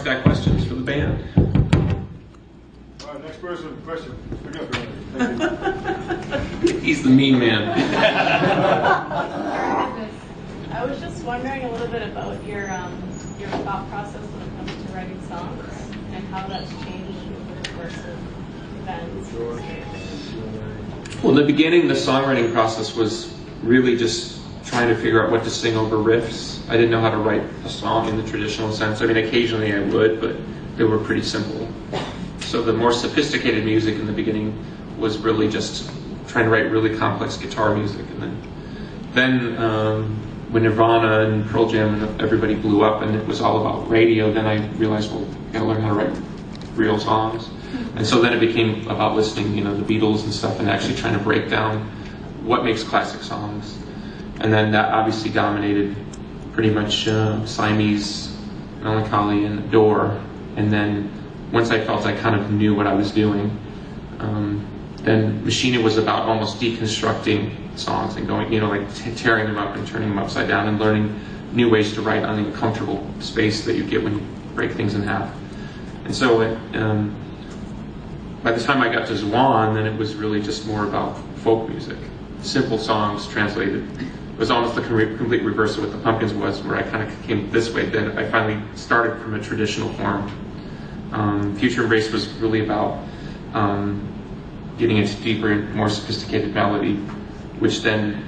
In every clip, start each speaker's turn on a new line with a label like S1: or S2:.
S1: audience got questions for the band?
S2: All right, next person, question. Speak up, Byrne. Thank you.
S1: He's the mean man.
S3: I was just wondering a little bit about your thought process when it comes to writing songs and how that's changed over the course of events.
S1: Well, in the beginning, the songwriting process was really just trying to figure out what to sing over riffs. I didn't know how to write a song in the traditional sense. I mean, occasionally I would, but they were pretty simple. So the more sophisticated music in the beginning was really just trying to write really complex guitar music. And then when Nirvana and Pearl Jam and everybody blew up and it was all about radio, then I realized, well, I gotta learn how to write real songs. And so then it became about listening, you know, the Beatles and stuff, and actually trying to break down what makes classic songs. And then that obviously dominated pretty much Siamese, Melancholy, and Door. And then once I felt I kind of knew what I was doing, then Machina was about almost deconstructing songs and going, you know, like tearing them up and turning them upside down and learning new ways to write on the uncomfortable space that you get when you break things in half. And so by the time I got to Zwan, then it was really just more about folk music. Simple songs translated. It was almost the complete reverse of what the Pumpkins was, where I kind of came this way. Then I finally started from a traditional form. Future Embrace was really about getting into deeper and more sophisticated melody, which then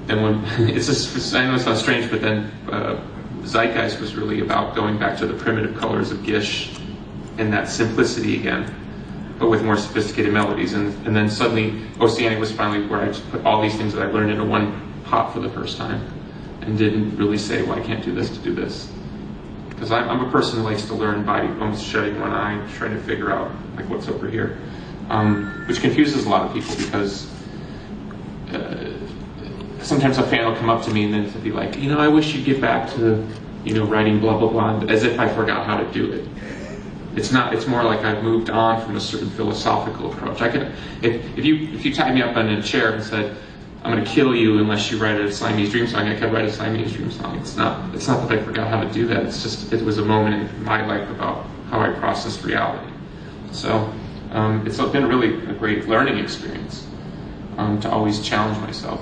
S1: when it's just, I know it sounds strange, but then Zeitgeist was really about going back to the primitive colors of Gish and that simplicity again, but with more sophisticated melodies. And then suddenly Oceanic was finally where I just put all these things that I learned into one pot for the first time and didn't really say, well, I can't do this to do this. Because I'm a person who likes to learn by almost shutting one eye, trying to figure out like what's over here, which confuses a lot of people because sometimes a fan will come up to me and then be like, you know, I wish you'd get back to, you know, writing blah blah blah, as if I forgot how to do it. It's not. It's more like I've moved on from a certain philosophical approach. I could, if you tied me up on a chair and said, I'm going to kill you unless you write a Siamese Dream song, I could write a Siamese Dream song. It's not that I forgot how to do that. It's just it was a moment in my life about how I processed reality. So it's been really a great learning experience to always challenge myself.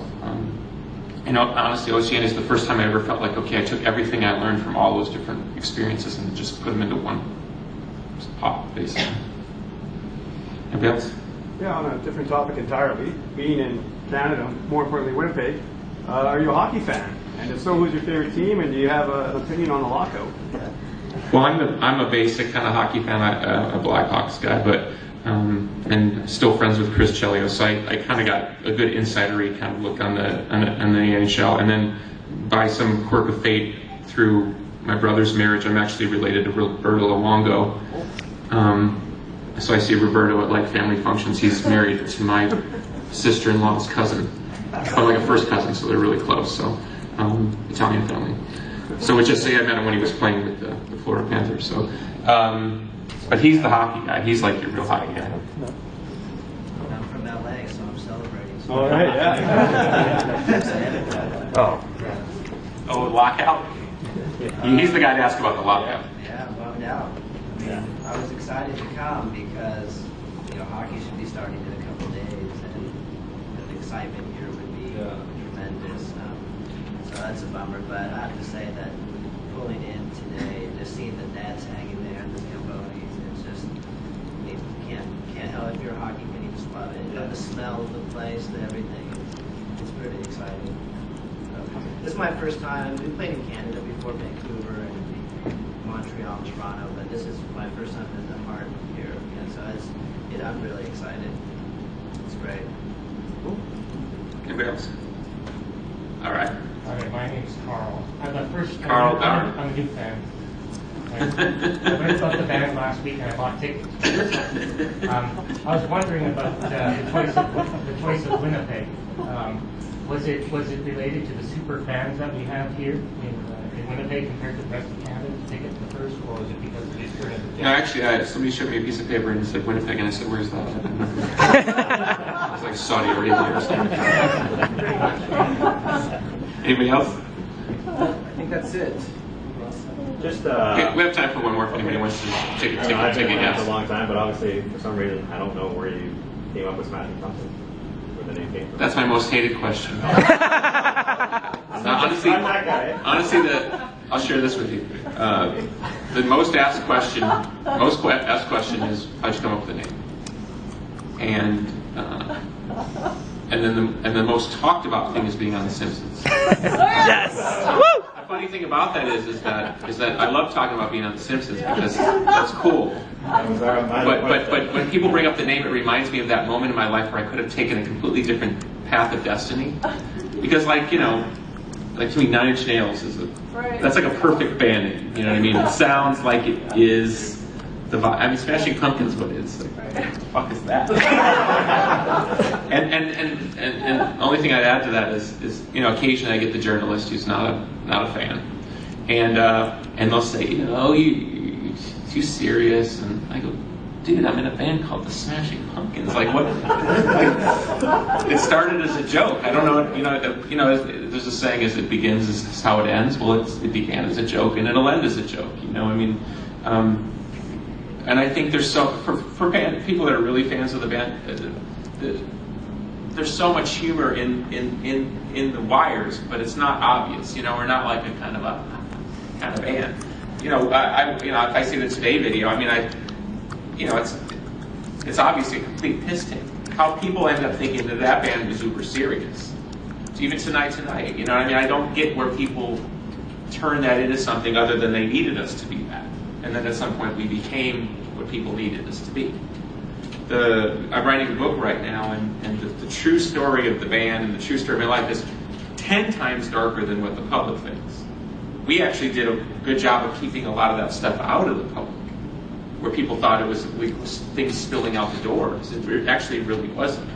S1: You know, honestly, Oceania is the first time I ever felt like, okay, I took everything I learned from all those different experiences and just put them into one pot, basically. Anybody else?
S2: Yeah, on a different topic entirely. Being in Canada, more importantly Winnipeg, are you a hockey fan? And if so, who's your favorite team? And do you have an opinion on the lockout?
S1: Well, I'm a basic kind of hockey fan, a Blackhawks guy, but and still friends with Chris Chelios. So I kind of got a good insidery kind of look on the NHL. And then by some quirk of fate, through my brother's marriage, I'm actually related to Roberto Luongo. So I see Roberto at like family functions. He's married to my sister-in-law's cousin, but like a first cousin, so they're really close. So Italian family. So let's just say I met him when he was playing with the Florida Panthers. So, but he's the hockey guy. He's like your real hockey guy.
S4: I'm from LA, so I'm celebrating. So
S2: All right, yeah.
S1: Oh, lockout. He's the guy to ask about the lockout.
S4: Yeah, I'm bummed out. I mean, I was excited to come because, you know, hockey should be starting in a couple days, and the excitement here would be tremendous. So that's a bummer, but I have to say that pulling in today, just seeing the nets hanging there and the Cambonis, it's just, you can't help. If you're a hockey fan, you just love it. You know, the smell of the place, everything, it's pretty exciting. This is my first time. We played in Canada before, Vancouver and Montreal and Toronto, but this is my first time in the heart here, and so I'm really excited. It's great.
S1: Cool. Anybody else? All right.
S5: All right, my name's Carl. I'm the first.
S1: Carl,
S5: I'm a new fan. I read about the band last week and I bought tickets. I was wondering about the choice of Winnipeg. Was it related to the super fans that we have here in Winnipeg compared to the rest of Canada to take it the first, or was it because of the experience?
S1: No, actually, somebody showed me a piece of paper and it said Winnipeg, and I said, "Where's that?" It's like Saudi Arabia or something. Anybody else?
S6: I think that's it. Just
S1: Okay, we have time for one more if anybody wants to take a
S6: I've been around for a
S1: guess.
S6: long time, but obviously for some reason I don't know where you came up with Smashing Pumpkins, where the name came from.
S1: That's my most hated question. Honestly,
S6: I'm that guy.
S1: honestly, I'll share this with you. The most asked question is, how'd you come up with the name? And then the most talked about thing is being on The Simpsons.
S7: Yes! Woo!
S1: The funny thing about that is that I love talking about being on The Simpsons because that's cool. But when people bring up the name, it reminds me of that moment in my life where I could have taken a completely different path of destiny. Because like to me, Nine Inch Nails that's like a perfect band name. You know what I mean? It sounds like it is the vibe. I mean, Smashing Pumpkins, what is like, what the fuck is that? and the only thing I'd add to that is occasionally I get the journalist who's not a fan, and they'll say, you too serious, and I go, dude, I'm in a band called the Smashing Pumpkins. Like what? It started as a joke. I don't know. There's a saying: "As it begins, is how it ends." Well, it began as a joke, and it'll end as a joke. I mean, and I think there's for band people that are really fans of the band, there's so much humor in the wires, but it's not obvious. We're not like a kind of band. If I see the Today video, I mean, it's obviously a complete piss take. How people end up thinking that band was uber serious. So even Tonight, I don't get where people turn that into something other than they needed us to be that. And then at some point we became what people needed us to be. I'm writing a book right now, and the true story of the band and the true story of my life is 10 times darker than what the public thinks. We actually did a good job of keeping a lot of that stuff out of the public, where people thought it was things spilling out the doors. It actually really wasn't.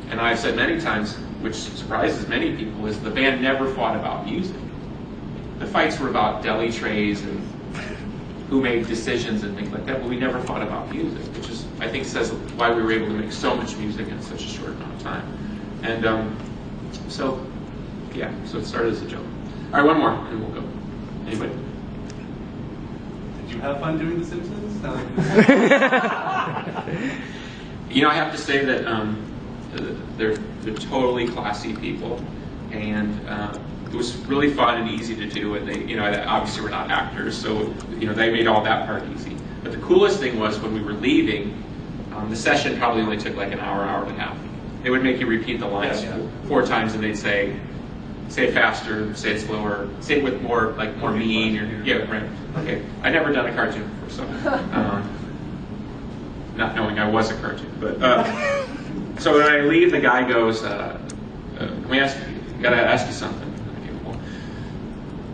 S1: And I've said many times, which surprises many people, is the band never fought about music. The fights were about deli trays and who made decisions and things like that, but we never fought about music, which is, I think, says why we were able to make so much music in such a short amount of time. And so it started as a joke. All right, one more, and we'll go. Anybody?
S8: Did you have fun doing The Simpsons?
S1: I have to say that they're totally classy people, and it was really fun and easy to do. And they, obviously we're not actors, so they made all that part easy. But the coolest thing was when we were leaving, the session probably only took like an hour and a half. They would make you repeat the lines 4 times, and they'd say it faster, say it slower, say it with more mean, or right. Okay, I'd never done a cartoon before, so not knowing I was a cartoon, but so when I leave, the guy goes, gotta ask you something.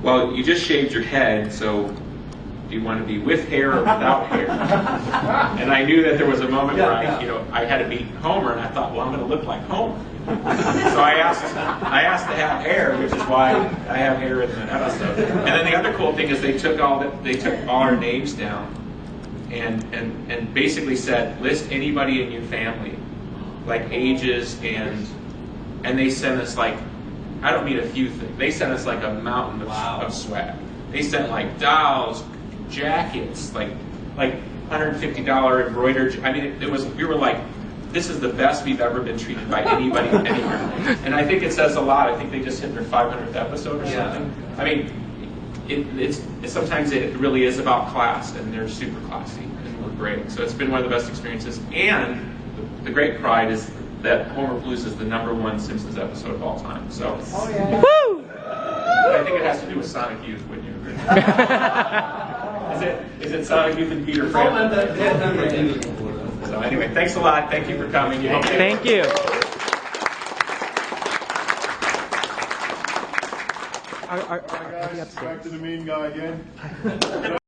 S1: Well, you just shaved your head, so do you want to be with hair or without hair? And I knew that there was a moment where I had to meet Homer, and I thought, well, I'm going to look like Homer. So I asked to have hair, which is why I have hair in the episode. And then the other cool thing is they took all our names down, and basically said, list anybody in your family, like ages, and they sent us like, I don't mean a few things. They sent us like a mountain of swag. They sent like dolls, jackets, like $150 embroidered. I mean, we were like, this is the best we've ever been treated by anybody anywhere. And I think it says a lot. I think they just hit their 500th episode or something. I mean, it's sometimes it really is about class, and they're super classy, and we're great. So it's been one of the best experiences. And the great pride is that Homer Blues is the #1 Simpsons episode of all time. So,
S7: Woo!
S1: I think it has to do with Sonic Youth. Wouldn't you agree? Is it Sonic Youth and Peter Pan? So anyway, thanks a lot. Thank you for coming.
S7: Thank you.
S2: Back to the mean guy again.